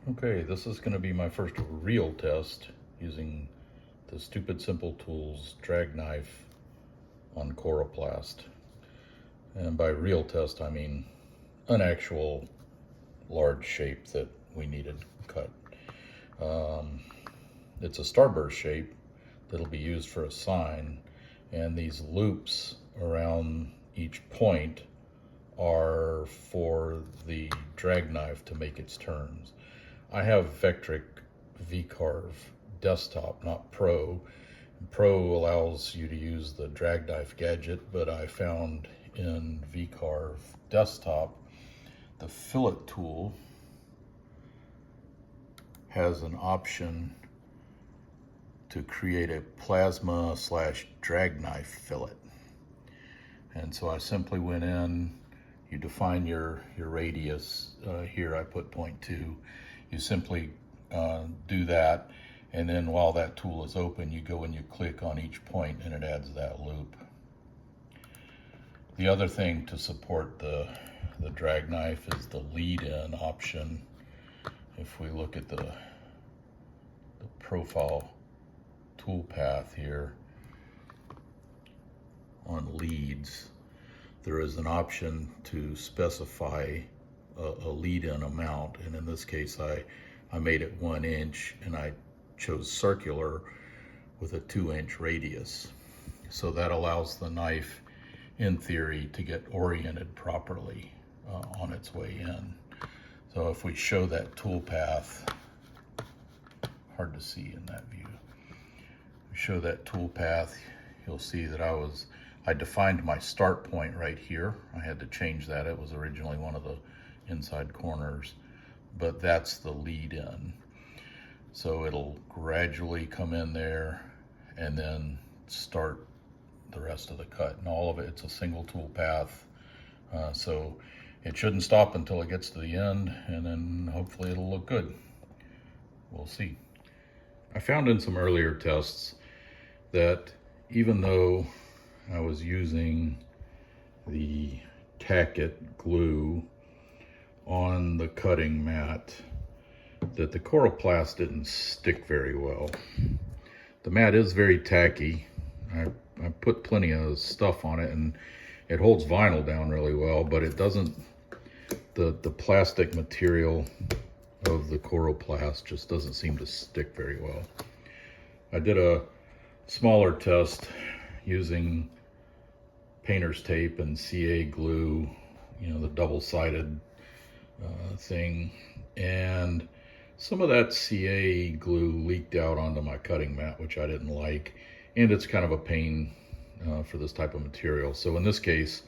Okay, this is going to be my first real test using the Stupid Simple Tools drag knife on coroplast. And by real test, I mean an actual large shape that we needed cut. It's a starburst shape that'll be used for a sign, and these loops around each point are for the drag knife to make its turns. I have Vectric V-Carve desktop, not Pro. Pro allows you to use the drag knife gadget, but I found in V-Carve desktop, the fillet tool has an option to create a plasma / drag knife fillet. And so I simply went in, you define your radius. Here I put 0.2. You simply do that, and then while that tool is open, you go and you click on each point and it adds that loop. The other thing to support the drag knife is the lead-in option. If we look at the profile toolpath here on leads, there is an option to specify a lead-in amount, and in this case I made it 1 inch, and I chose circular with a 2-inch radius. So that allows the knife, in theory, to get oriented properly on its way in. So if we show that tool path, hard to see in that view. We show that tool path, you'll see that I defined my start point right here. I had to change that. It was originally one of the inside corners, but that's the lead in. So it'll gradually come in there and then start the rest of the cut. And all of it's a single tool path. So it shouldn't stop until it gets to the end, and then hopefully it'll look good. We'll see. I found in some earlier tests that even though I was using the tack-it glue on the cutting mat, that the coroplast didn't stick very well. The mat is very tacky. I put plenty of stuff on it and it holds vinyl down really well, but it doesn't, the plastic material of the coroplast just doesn't seem to stick very well. I did a smaller test using painter's tape and CA glue, you know, the double-sided thing, and some of that CA glue leaked out onto my cutting mat, which I didn't like, and it's kind of a pain for this type of material. So in this case,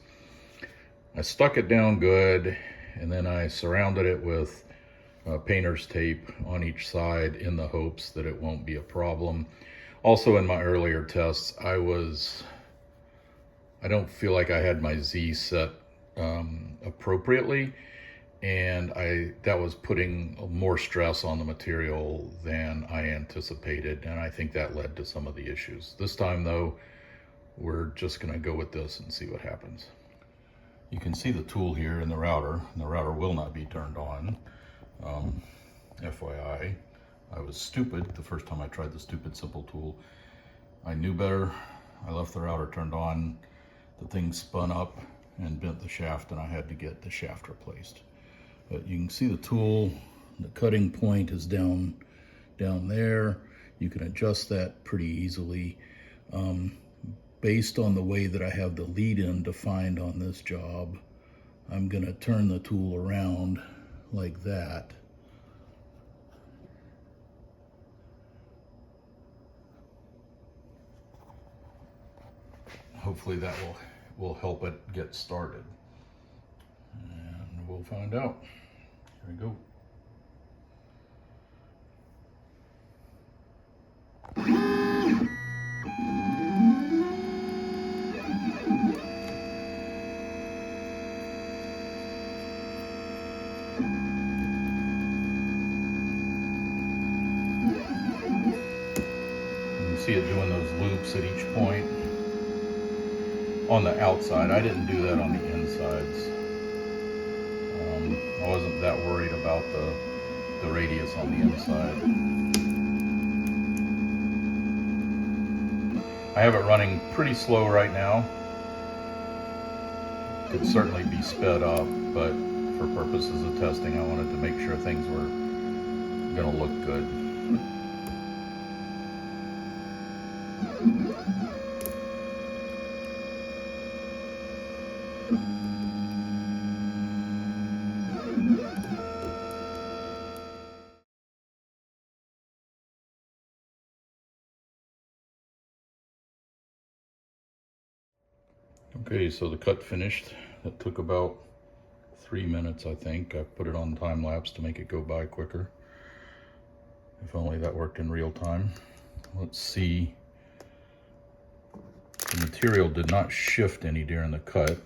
I stuck it down good, and then I surrounded it with painter's tape on each side in the hopes that it won't be a problem. Also, in my earlier tests, I don't feel like I had my Z set appropriately, and that was putting more stress on the material than I anticipated, and I think that led to some of the issues. This time though, we're just gonna go with this and see what happens. You can see the tool here in the router, and the router will not be turned on. FYI, I was stupid the first time I tried the Stupid Simple tool. I knew better. I left the router turned on. The thing spun up and bent the shaft, and I had to get the shaft replaced. But you can see the tool, the cutting point is down there. You can adjust that pretty easily. Based on the way that I have the lead-in defined on this job, I'm gonna turn the tool around like that. Hopefully that will help it get started. And we'll find out. Here we go. You can see it doing those loops at each point on the outside. I didn't do that on the insides. I wasn't that worried about the radius on the inside. I have it running pretty slow right now. Could certainly be sped up, but for purposes of testing, I wanted to make sure things were going to look good. Okay, so the cut finished. That took about 3 minutes, I think. I put it on time lapse to make it go by quicker. If only that worked in real time. Let's see. The material did not shift any during the cut,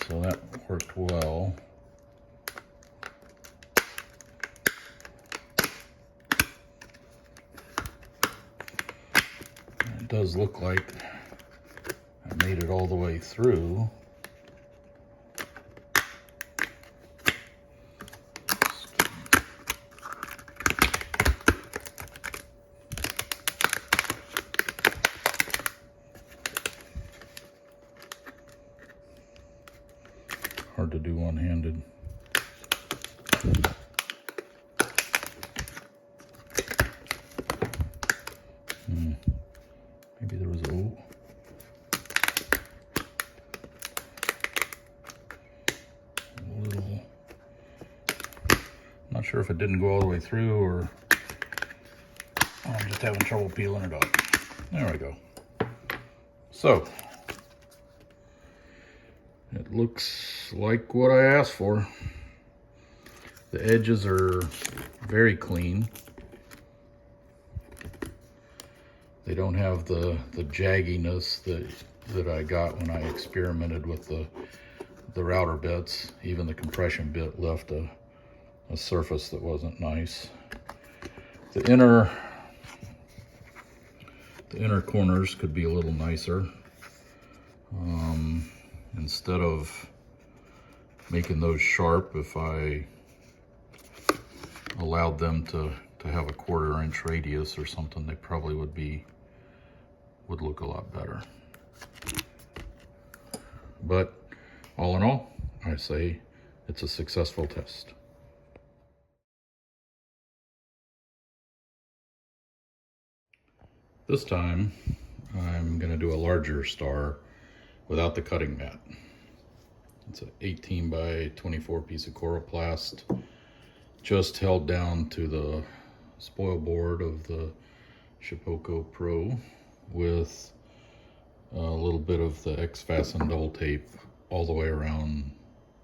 so that worked well. It does look like I made it all the way through. Hard to do one-handed. Maybe there was a little, not sure if it didn't go all the way through or I'm just having trouble peeling it up. There we go. So, it looks like what I asked for. The edges are very clean. They don't have the jagginess that I got when I experimented with the router bits. Even the compression bit left a surface that wasn't nice. The inner corners could be a little nicer. Instead of making those sharp, if I allowed them to have a 1/4 inch radius or something, they probably would look a lot better. But all in all, I say it's a successful test. This time, I'm going to do a larger star without the cutting mat. It's an 18 by 24 piece of coroplast, just held down to the spoil board of the Shipoko Pro with a little bit of the X-Fasten dull tape all the way around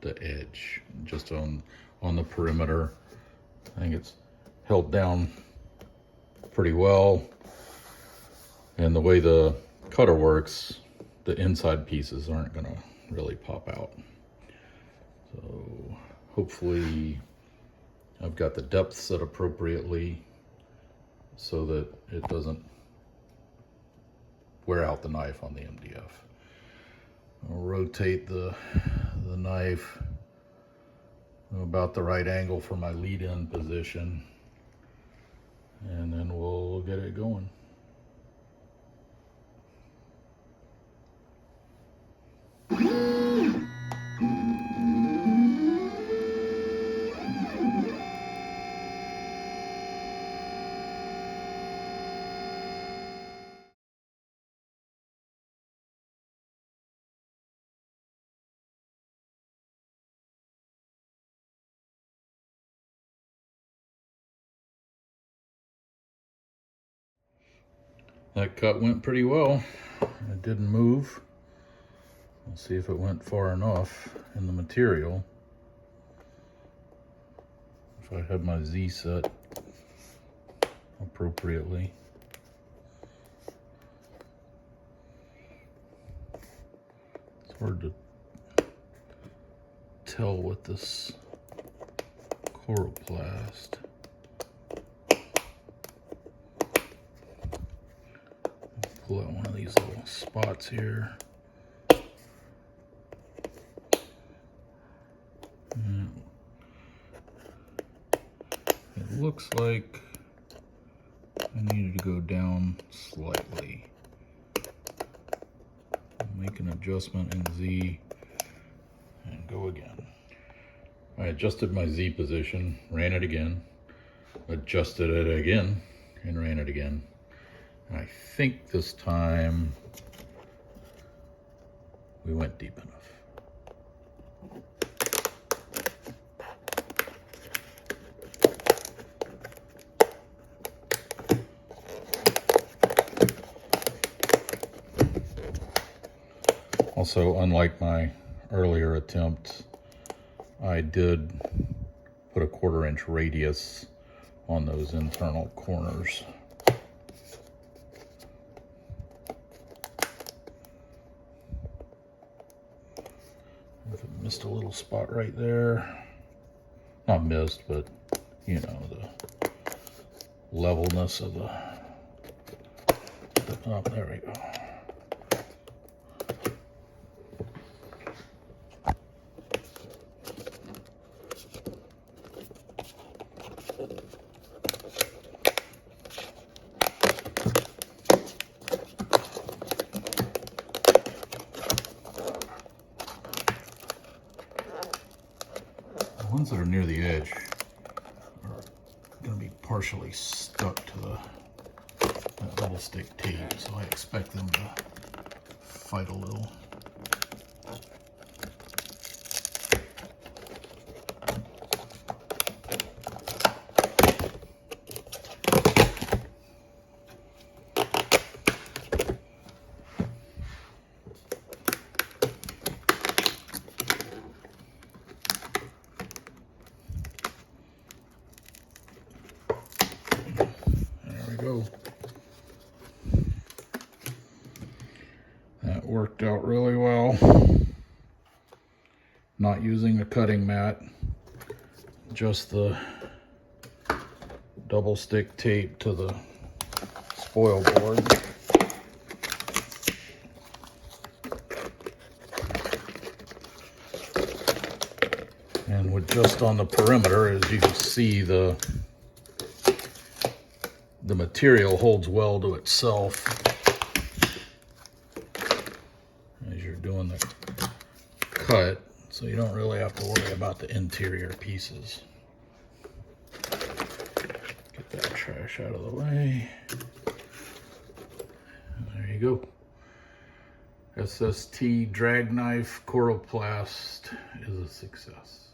the edge, just on the perimeter. I think it's held down pretty well. And the way the cutter works, the inside pieces aren't gonna really pop out. So hopefully I've got the depth set appropriately so that it doesn't wear out the knife on the MDF. I'll rotate the knife about the right angle for my lead-in position, and then we'll get it going. That cut went pretty well. It didn't move. We'll see if it went far enough in the material. If I had my Z set appropriately. It's hard to tell with this coroplast. Pull out one of these little spots here. looks like I needed to go down slightly. Make an adjustment in Z and go again. I adjusted my Z position, ran it again, adjusted it again, and ran it again. And I think this time we went deep enough. Also, unlike my earlier attempt, I did put a 1/4 inch radius on those internal corners. Missed a little spot right there. Not missed, but you know, the levelness of the oh, there we go. The ones that are near the edge are going to be partially stuck to that double stick tape, so I expect them to fight a little. Go. That worked out really well. Not using a cutting mat, just the double stick tape to the spoil board. And with just on the perimeter, as you can see, the material holds well to itself as you're doing the cut, so you don't really have to worry about the interior pieces. Get that trash out of the way. And there you go. SST drag knife coroplast is a success.